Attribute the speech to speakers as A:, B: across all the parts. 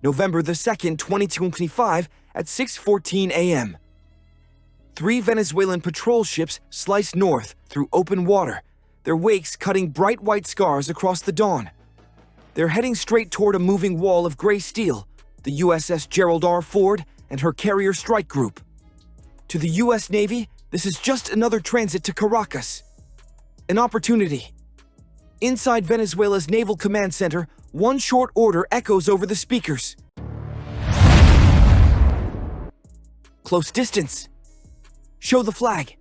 A: November the 2nd, 2025 at 6:14 a.m. 3 Venezuelan patrol ships sliced north through open water, their wakes cutting bright white scars across the dawn. They're heading straight toward a moving wall of gray steel, the USS Gerald R. Ford and her carrier strike group. To the U.S. Navy, this is just another transit to Caracas. An opportunity. Inside Venezuela's Naval Command Center, one short order echoes over the speakers. Close distance. Show the flag.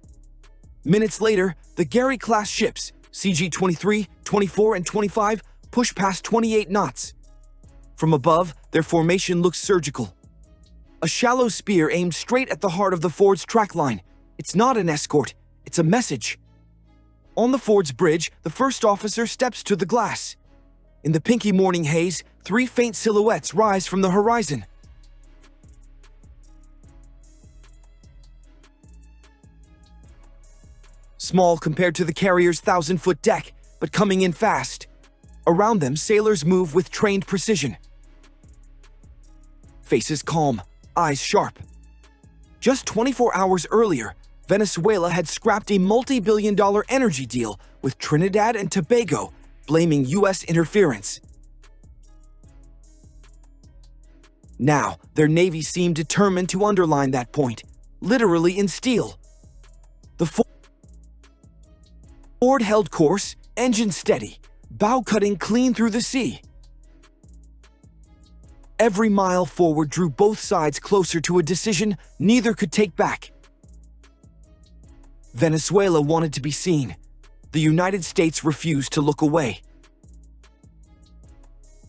A: Minutes later, the Gary-class ships, CG-23, 24, and 25, push past 28 knots. From above, their formation looks surgical. A shallow spear aimed straight at the heart of the Ford's track line. It's not an escort, it's a message. On the Ford's bridge, the first officer steps to the glass. In the pinky morning haze, 3 faint silhouettes rise from the horizon. Small compared to the carrier's 1,000-foot deck, but coming in fast. Around them, sailors move with trained precision. Faces calm, eyes sharp. Just 24 hours earlier, Venezuela had scrapped a multi-billion-dollar energy deal with Trinidad and Tobago, blaming U.S. interference. Now, their navy seemed determined to underline that point, literally in steel. The Ford held course, engine steady, bow cutting clean through the sea. Every mile forward drew both sides closer to a decision neither could take back. Venezuela wanted to be seen. The United States refused to look away.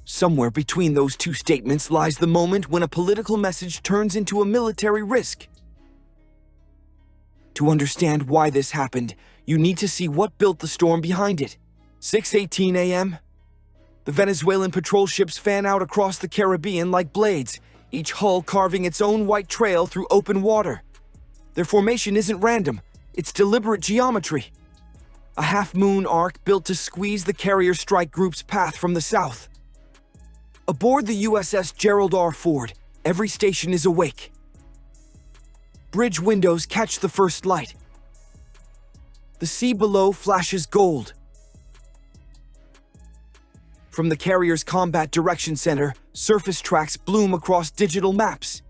A: Somewhere between those two statements lies the moment when a political message turns into a military risk. To understand why this happened, you need to see what built the storm behind it. 6:18 a.m. The Venezuelan patrol ships fan out across the Caribbean like blades, each hull carving its own white trail through open water. Their formation isn't random, it's deliberate geometry. A half-moon arc built to squeeze the carrier strike group's path from the south. Aboard the USS Gerald R. Ford, every station is awake. Bridge windows catch the first light. The sea below flashes gold. From the carrier's Combat Direction Center, surface tracks bloom across digital maps.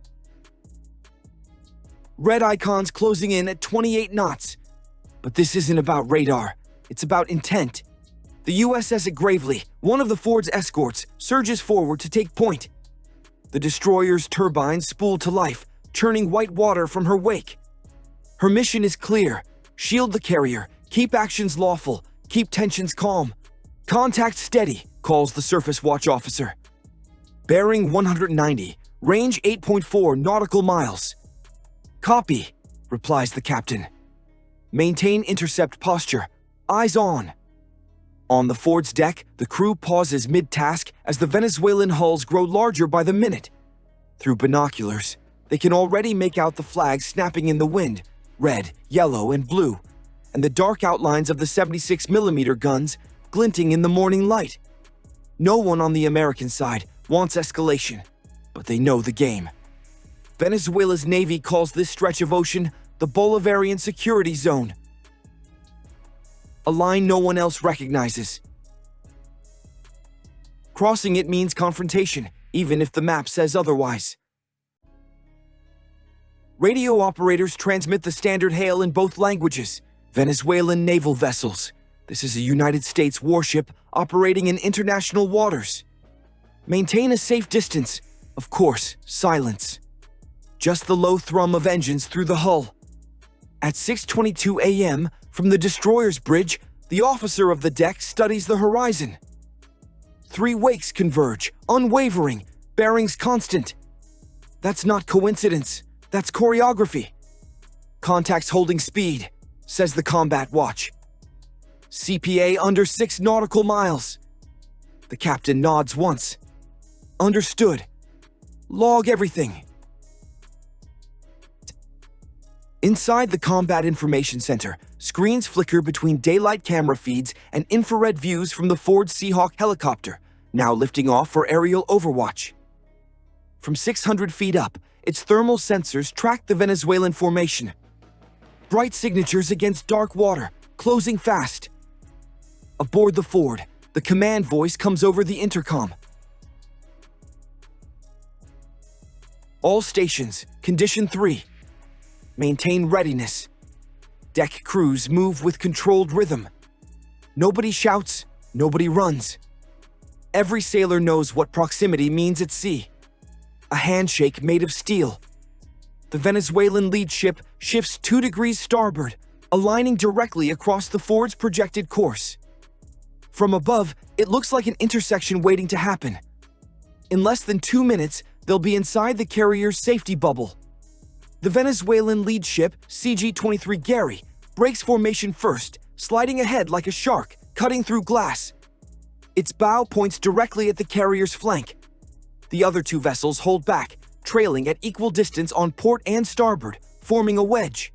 A: Red icons closing in at 28 knots. But this isn't about radar, it's about intent. The USS Gravely, one of the Ford's escorts, surges forward to take point. The destroyer's turbines spool to life, churning white water from her wake. Her mission is clear: shield the carrier, keep actions lawful, keep tensions calm. Contact steady, calls the Surface Watch officer. Bearing 190, range 8.4 nautical miles. Copy, replies the captain. Maintain intercept posture, eyes on. On the Ford's deck, the crew pauses mid-task as the Venezuelan hulls grow larger by the minute. Through binoculars, they can already make out the flags snapping in the wind, red, yellow, and blue, and the dark outlines of the 76mm guns glinting in the morning light. No one on the American side wants escalation, but they know the game. Venezuela's Navy calls this stretch of ocean the Bolivarian Security Zone, a line no one else recognizes. Crossing it means confrontation, even if the map says otherwise. Radio operators transmit the standard hail in both languages. Venezuelan naval vessels. This is a United States warship operating in international waters. Maintain a safe distance. Of course, silence. Just the low thrum of engines through the hull. At 6:22 a.m., from the destroyer's bridge, the officer of the deck studies the horizon. 3 wakes converge, unwavering, bearings constant. That's not coincidence, that's choreography. Contacts holding speed, says the Combat Watch. CPA under 6 nautical miles. The captain nods once. Understood. Log everything. Inside the Combat Information Center, screens flicker between daylight camera feeds and infrared views from the Ford Seahawk helicopter, now lifting off for aerial overwatch. From 600 feet up, its thermal sensors track the Venezuelan formation. Bright signatures against dark water, closing fast. Aboard the Ford, the command voice comes over the intercom. All stations, condition 3. Maintain readiness. Deck crews move with controlled rhythm. Nobody shouts, nobody runs. Every sailor knows what proximity means at sea. A handshake made of steel. The Venezuelan lead ship shifts 2 degrees starboard, aligning directly across the Ford's projected course. From above, it looks like an intersection waiting to happen. In less than 2 minutes, they'll be inside the carrier's safety bubble. The Venezuelan lead ship, CG-23 Gary, breaks formation first, sliding ahead like a shark, cutting through glass. Its bow points directly at the carrier's flank. The other 2 vessels hold back, trailing at equal distance on port and starboard, forming a wedge.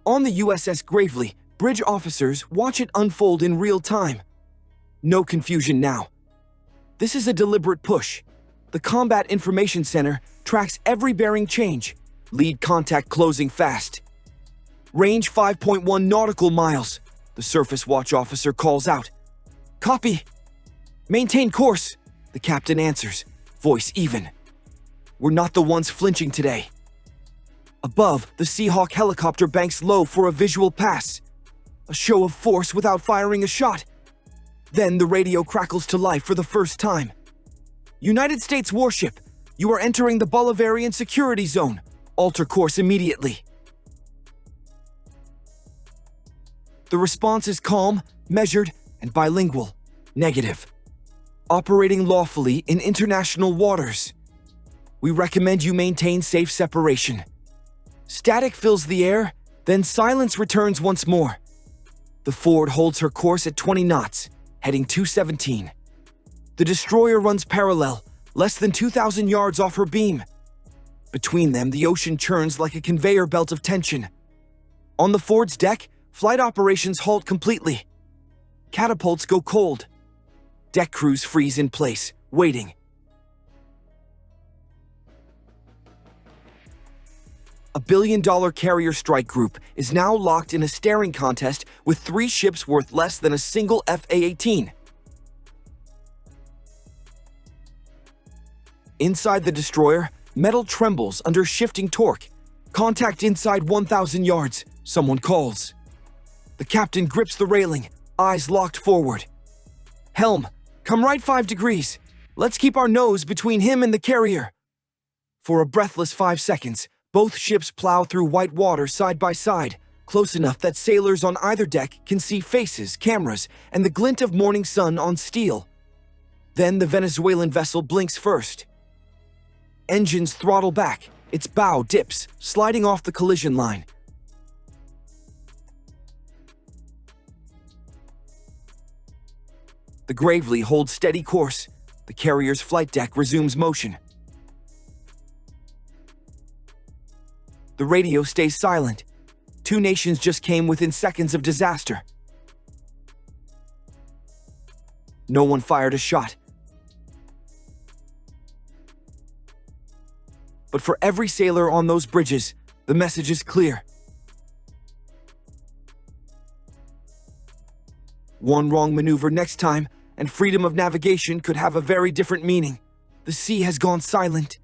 A: On the USS Gravely, bridge officers watch it unfold in real time. No confusion now. This is a deliberate push. The Combat Information Center tracks every bearing change, lead contact closing fast. Range 5.1 nautical miles, the Surface Watch officer calls out. Copy. Maintain course, the captain answers, voice even. We're not the ones flinching today. Above, the Seahawk helicopter banks low for a visual pass. A show of force without firing a shot. Then the radio crackles to life for the first time. United States warship, you are entering the Bolivarian security zone. Alter course immediately. The response is calm, measured, and bilingual. Negative. Operating lawfully in international waters. We recommend you maintain safe separation. Static fills the air, then silence returns once more. The Ford holds her course at 20 knots, heading 217. The destroyer runs parallel, less than 2,000 yards off her beam. Between them, the ocean churns like a conveyor belt of tension. On the Ford's deck, flight operations halt completely. Catapults go cold. Deck crews freeze in place, waiting. A billion-dollar carrier strike group is now locked in a staring contest with 3 ships worth less than a single FA-18. Inside the destroyer, metal trembles under shifting torque. Contact inside 1,000 yards, someone calls. The captain grips the railing, eyes locked forward. Helm, come right 5 degrees. Let's keep our nose between him and the carrier. For a breathless 5 seconds, both ships plow through white water side by side, close enough that sailors on either deck can see faces, cameras, and the glint of morning sun on steel. Then the Venezuelan vessel blinks first. Engines throttle back, its bow dips, sliding off the collision line. The Gravely holds steady course. The carrier's flight deck resumes motion. The radio stays silent. 2 nations just came within seconds of disaster. No one fired a shot. But for every sailor on those bridges, the message is clear. One wrong maneuver next time, and freedom of navigation could have a very different meaning. The sea has gone silent.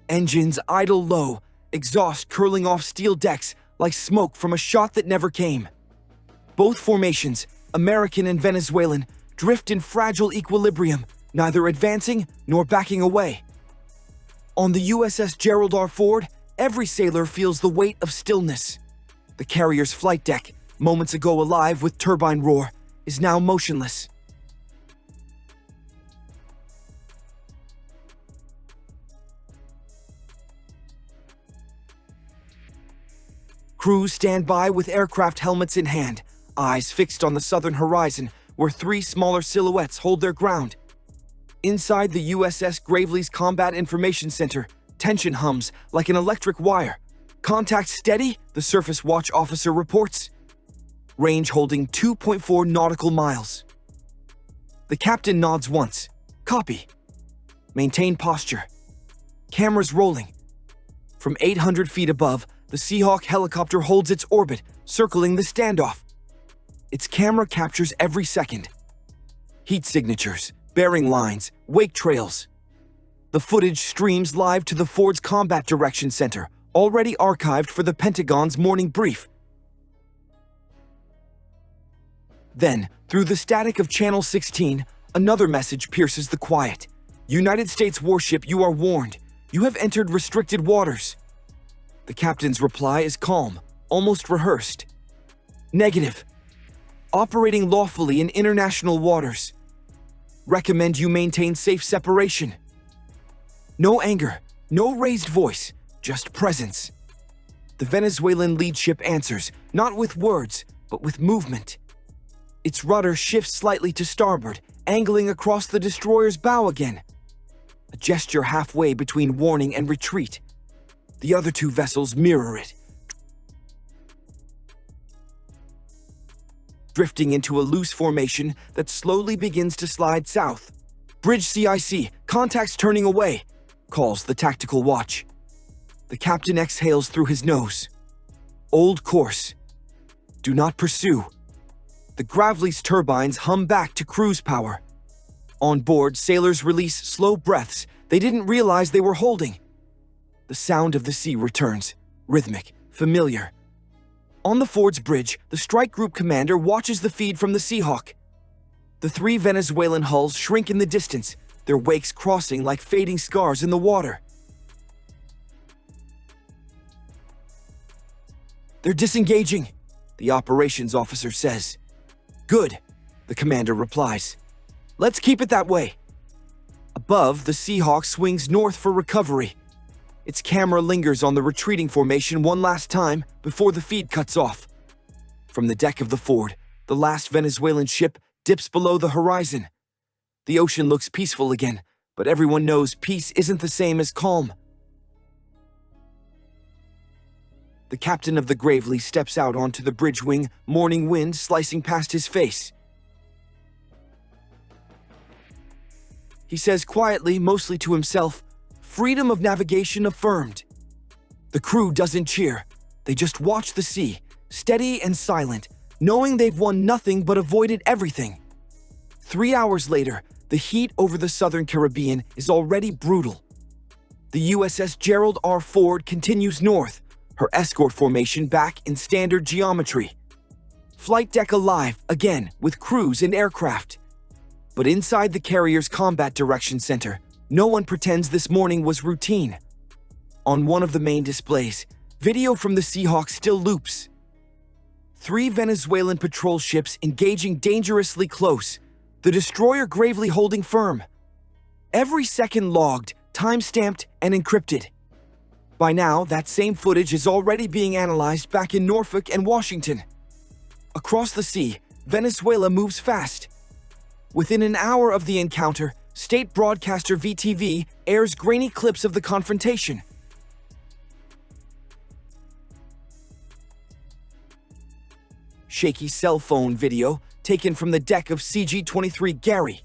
A: Engines idle low, exhaust curling off steel decks like smoke from a shot that never came. Both formations, American and Venezuelan, drift in fragile equilibrium, neither advancing nor backing away. On the USS Gerald R. Ford, every sailor feels the weight of stillness. The carrier's flight deck, moments ago alive with turbine roar, is now motionless. Crews stand by with aircraft helmets in hand, eyes fixed on the southern horizon, where 3 smaller silhouettes hold their ground. Inside the USS Gravely's Combat Information Center, tension hums like an electric wire. Contact steady, the Surface Watch officer reports. range holding 2.4 nautical miles. The captain nods once. Copy. Maintain posture. Cameras rolling. From 800 feet above, the Seahawk helicopter holds its orbit, circling the standoff. Its camera captures every second. Heat signatures, bearing lines, wake trails. The footage streams live to the Ford's Combat Direction Center, already archived for the Pentagon's morning brief. Then, through the static of Channel 16, another message pierces the quiet. United States warship, you are warned. You have entered restricted waters. The captain's reply is calm, almost rehearsed. Negative. Operating lawfully in international waters. Recommend you maintain safe separation. No anger, no raised voice, just presence. The Venezuelan lead ship answers, not with words, but with movement. Its rudder shifts slightly to starboard, angling across the destroyer's bow again. A gesture halfway between warning and retreat. The other two vessels mirror it, drifting into a loose formation that slowly begins to slide south. Bridge CIC, contacts turning away, calls the tactical watch. The captain exhales through his nose. Old course. Do not pursue. The Gravely's turbines hum back to cruise power. On board, sailors release slow breaths they didn't realize they were holding. The sound of the sea returns, rhythmic, familiar. On the Ford's bridge, the strike group commander watches the feed from the Seahawk. The three Venezuelan hulls shrink in the distance, their wakes crossing like fading scars in the water. They're disengaging, the operations officer says. Good, the commander replies. Let's keep it that way. Above, the Seahawk swings north for recovery. Its camera lingers on the retreating formation one last time before the feed cuts off. From the deck of the Ford, the last Venezuelan ship dips below the horizon. The ocean looks peaceful again, but everyone knows peace isn't the same as calm. The captain of the Gravely steps out onto the bridge wing, morning wind slicing past his face. He says quietly, mostly to himself, freedom of navigation affirmed. The crew doesn't cheer. They just watch the sea, steady and silent, knowing they've won nothing but avoided everything. 3 hours later, the heat over the southern Caribbean is already brutal. The USS Gerald R. Ford continues north, her escort formation back in standard geometry. Flight deck alive, again, with crews and aircraft. But inside the carrier's combat direction center, no one pretends this morning was routine. On one of the main displays, video from the Seahawk still loops. 3 Venezuelan patrol ships engaging dangerously close, the destroyer gravely holding firm. Every second logged, time-stamped, and encrypted. By now, that same footage is already being analyzed back in Norfolk and Washington. Across the sea, Venezuela moves fast. Within an hour of the encounter, state broadcaster VTV airs grainy clips of the confrontation. Shaky cell phone video taken from the deck of CG-23 Gary.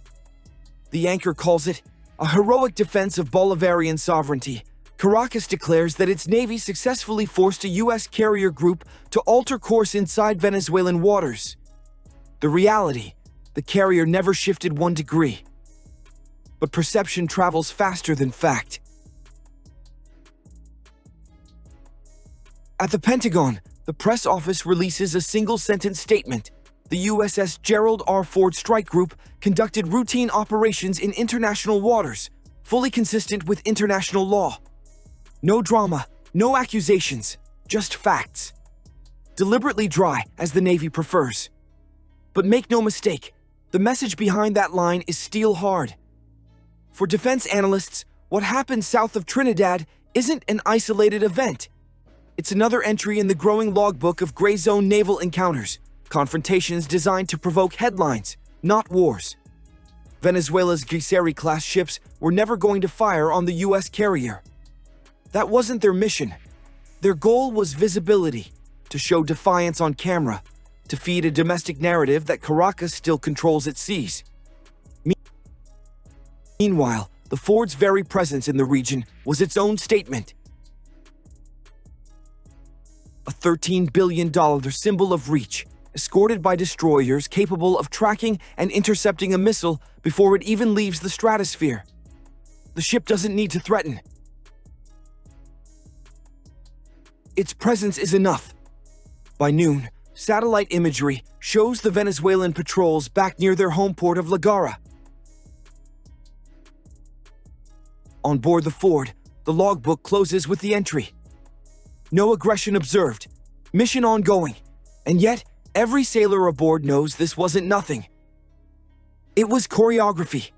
A: The anchor calls it a heroic defense of Bolivarian sovereignty. Caracas declares that its navy successfully forced a U.S. carrier group to alter course inside Venezuelan waters. The reality, the carrier never shifted 1 degree. But perception travels faster than fact. At the Pentagon, the press office releases a single-sentence statement. The USS Gerald R. Ford Strike Group conducted routine operations in international waters, fully consistent with international law. No drama, no accusations, just facts. Deliberately dry, as the Navy prefers. But make no mistake, the message behind that line is steel hard. For defense analysts, what happened south of Trinidad isn't an isolated event. It's another entry in the growing logbook of gray zone naval encounters, confrontations designed to provoke headlines, not wars. Venezuela's Griseri-class ships were never going to fire on the U.S. carrier. That wasn't their mission. Their goal was visibility, to show defiance on camera, to feed a domestic narrative that Caracas still controls its seas. Meanwhile, the Ford's very presence in the region was its own statement. A $13 billion symbol of reach, escorted by destroyers capable of tracking and intercepting a missile before it even leaves the stratosphere. The ship doesn't need to threaten. Its presence is enough. By noon, satellite imagery shows the Venezuelan patrols back near their home port of La Garra. On board the Ford, the logbook closes with the entry: no aggression observed, mission ongoing, and yet every sailor aboard knows this wasn't nothing. It was choreography.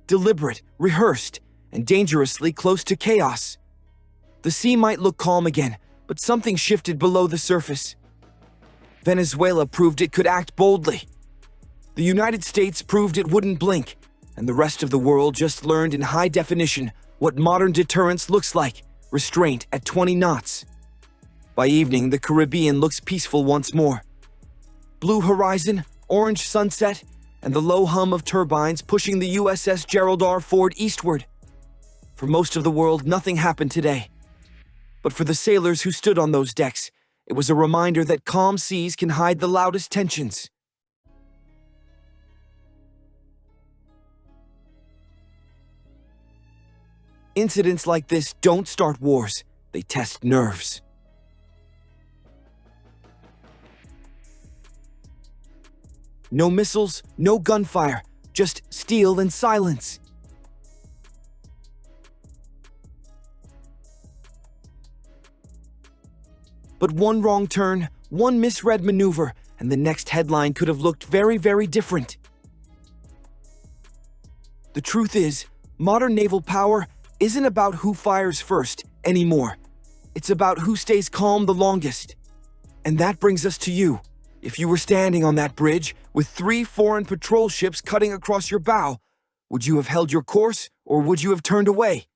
A: Deliberate, rehearsed, and dangerously close to chaos. The sea might look calm again, but something shifted below the surface. Venezuela proved it could act boldly. The United States proved it wouldn't blink, and the rest of the world just learned in high definition what modern deterrence looks like: restraint at 20 knots. By evening, the Caribbean looks peaceful once more. Blue horizon, orange sunset, and the low hum of turbines pushing the USS Gerald R. Ford eastward. For most of the world, nothing happened today. But for the sailors who stood on those decks, it was a reminder that calm seas can hide the loudest tensions. Incidents like this don't start wars, they test nerves. No missiles, no gunfire, just steel and silence. But one wrong turn, one misread maneuver, and the next headline could have looked very, very different. The truth is, modern naval power isn't about who fires first anymore. It's about who stays calm the longest. And that brings us to you. If you were standing on that bridge with 3 foreign patrol ships cutting across your bow, would you have held your course or would you have turned away?